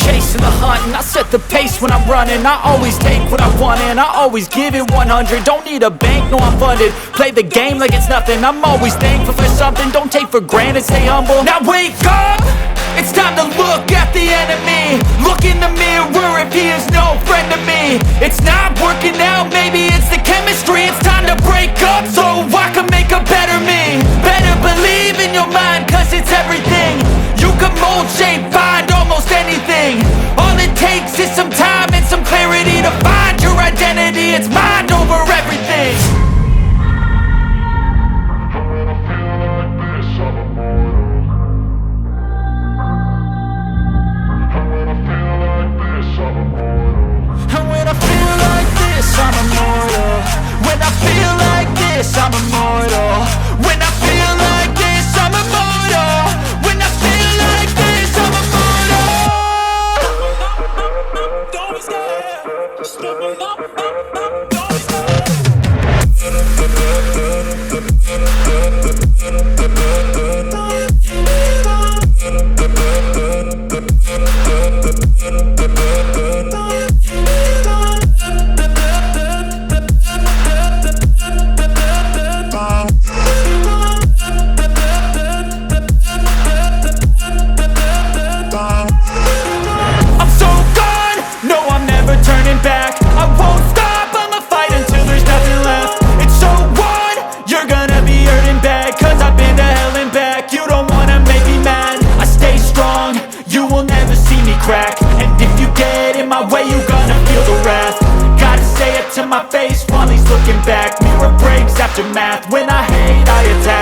chasing the hunt, and I set the pace when I'm running. I always take what I want and I always give it 100. Don't need a bank, no I'm funded. Play the game like it's nothing. I'm always thankful for something. Don't take for granted, stay humble. Now wake up, it's time to look at the enemy. Look in the mirror if he is no friend to me. It's not working out, maybe it's the chemistry. It's time to break up so I can make a better me. Better believe in your mind, cause it's everything. You can mold, shape, find almost anything. All it takes is some time and some clarity to find your identity. It's mind over everything. And when I feel like this, I'm immortal. When I feel like this, I'm immortal. When I feel like this, I'm immortal. When I feel like this, I'm immortal. Don't be scared. Just level up. Don't be scared. And if you get in my way, you gonna feel the wrath. Gotta say it to my face while he's looking back. Mirror breaks, aftermath. When I hate, I attack.